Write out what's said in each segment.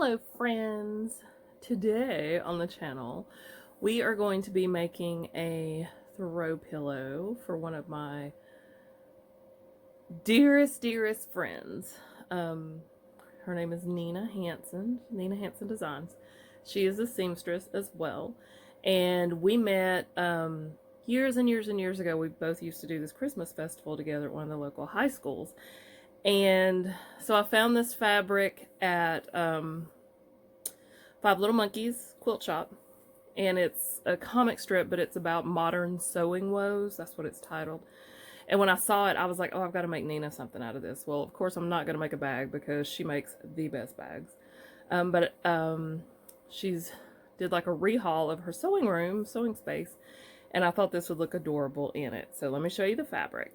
Hello friends! Today on the channel we are going to be making a throw pillow for one of my dearest friends. Her name is Nina Hanson Designs. She is a seamstress as well, and we met years and years ago. We both used to do this Christmas festival together at one of the local high schools. And so I found this fabric at Five Little Monkeys quilt shop, and it's a comic strip, but it's about modern sewing woes. That's what it's titled. And when I saw it, I was like, oh, I've got to make Nina something out of this. Well, of course, I'm not going to make a bag because she makes the best bags. But she's did like a rehaul of her sewing space, and I thought this would look adorable in it. So let me show you the fabric.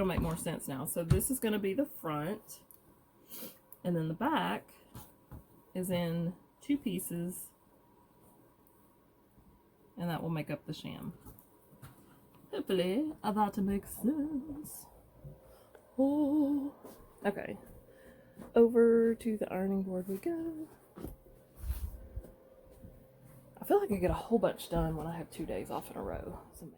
it'll make more sense now. So this is going to be the front, and then the back is in 2 pieces, and that will make up the sham. Hopefully that makes sense. Oh, okay. Over to the ironing board we go. I feel like I get a whole bunch done when I have 2 days off in a row. It's amazing.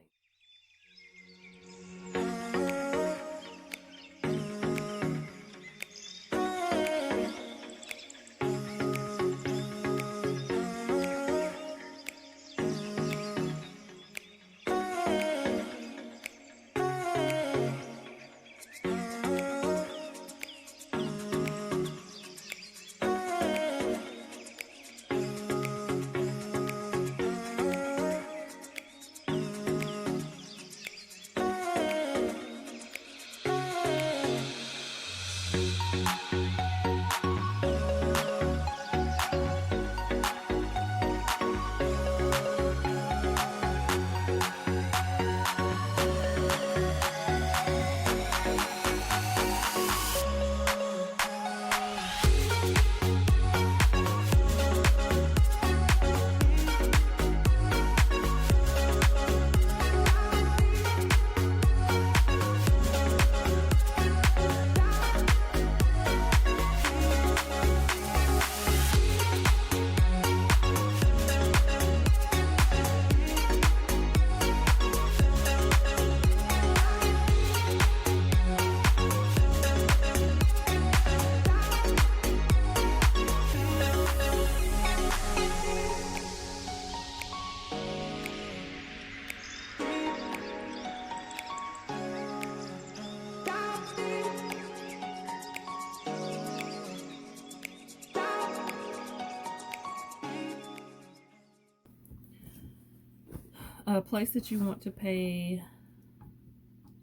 A place that you want to pay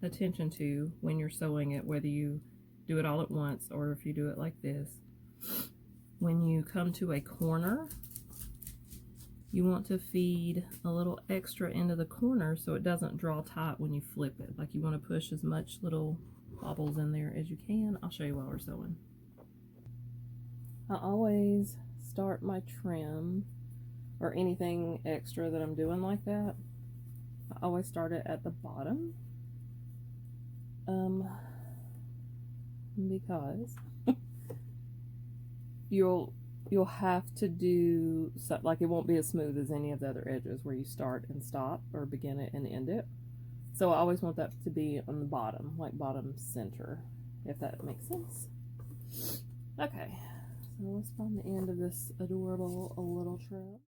attention to when you're sewing it, whether you do it all at once or if you do it like this. When you come to a corner, you want to feed a little extra into the corner so it doesn't draw tight when you flip it. Like, you want to push as much little bobbles in there as you can. I'll show you while we're sewing. I always start my trim or anything extra that I'm doing like that. I always start it at the bottom, because you'll have to do so, like, it won't be as smooth as any of the other edges where you start and stop or begin it and end it. So I always want that to be on the bottom, like bottom center, if that makes sense. Okay, so let's find the end of this adorable little trim.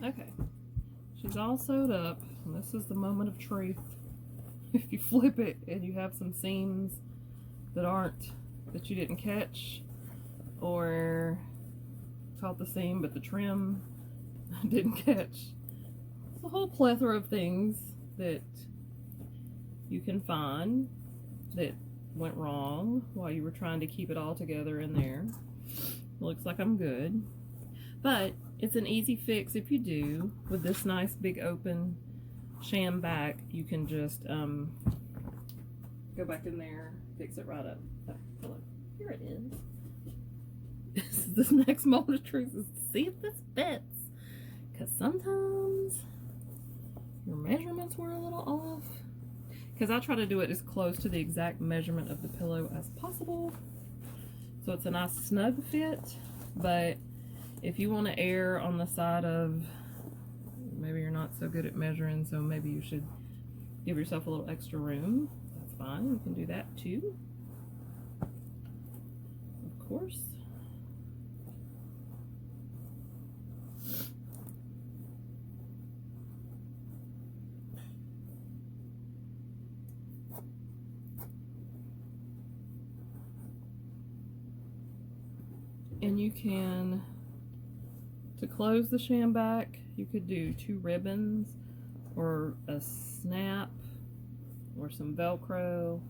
Okay, she's all sewed up, and this is the moment of truth. If you flip it and you have some seams that you didn't catch, or caught the seam but the trim didn't catch. It's a whole plethora of things that you can find that went wrong while you were trying to keep it all together in there. Looks like I'm good, but it's an easy fix if you do. With this nice big open sham back, you can just go back in there, fix it right up. Oh, look, here it is. This next moment of truth is to see if this fits, because sometimes your measurements were a little off. Because I try to do it as close to the exact measurement of the pillow as possible, so it's a nice snug fit. But if you want to err on the side of maybe you're not so good at measuring, so maybe you should give yourself a little extra room, that's fine. You can do that too, of course. And you can, to close the sham back, you could do 2 ribbons or a snap or some Velcro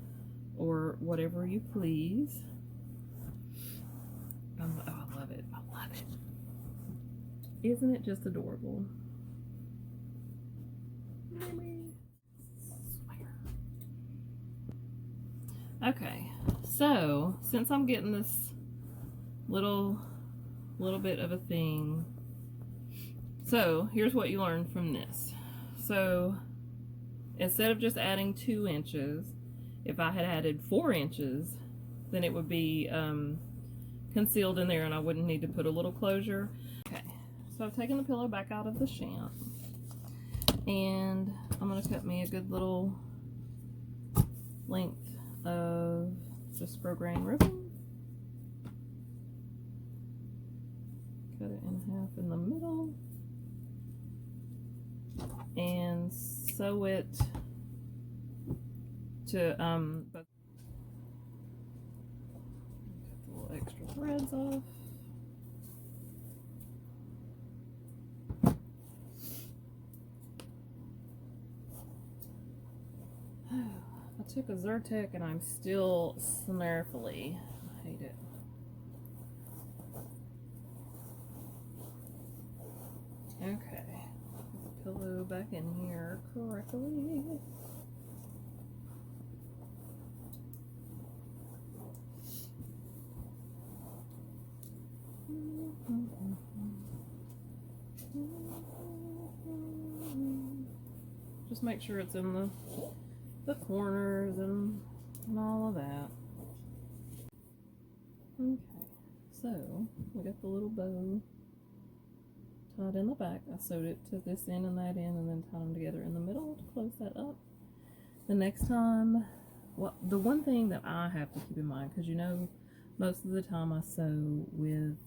or whatever you please. Oh, I love it. I love it. Isn't it just adorable? Okay, so since I'm getting this little bit of a thing, so here's what you learn from this. So instead of just adding 2 inches, if I had added 4 inches, then it would be concealed in there and I wouldn't need to put a little closure. Okay, so I've taken the pillow back out of the sham, and I'm going to cut me a good little length of just grosgrain ribbon. Cut it in half in the middle and sew it to cut the little extra threads off. I took a Zyrtec and I'm still snarfly. I hate it. Okay, put the pillow back in here correctly. Just make sure it's in the corners and all of that. Okay, so we got the little bow tied in the back. I sewed it to this end and that end and then tied them together in the middle to close that up. The next time, well, the one thing that I have to keep in mind, because you know most of the time I sew with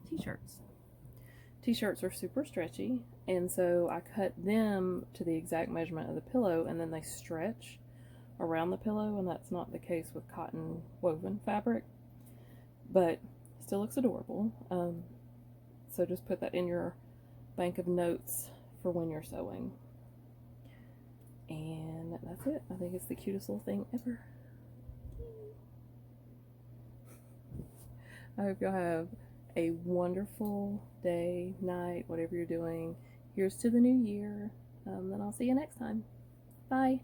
t-shirts. T-shirts are super stretchy, and so I cut them to the exact measurement of the pillow, and then they stretch around the pillow, and that's not the case with cotton woven fabric, but still looks adorable. So just put that in your bank of notes for when you're sewing. And that's it. I think it's the cutest little thing ever. I hope y'all have a wonderful day, night, whatever you're doing. Here's to the new year. Then I'll see you next time. Bye.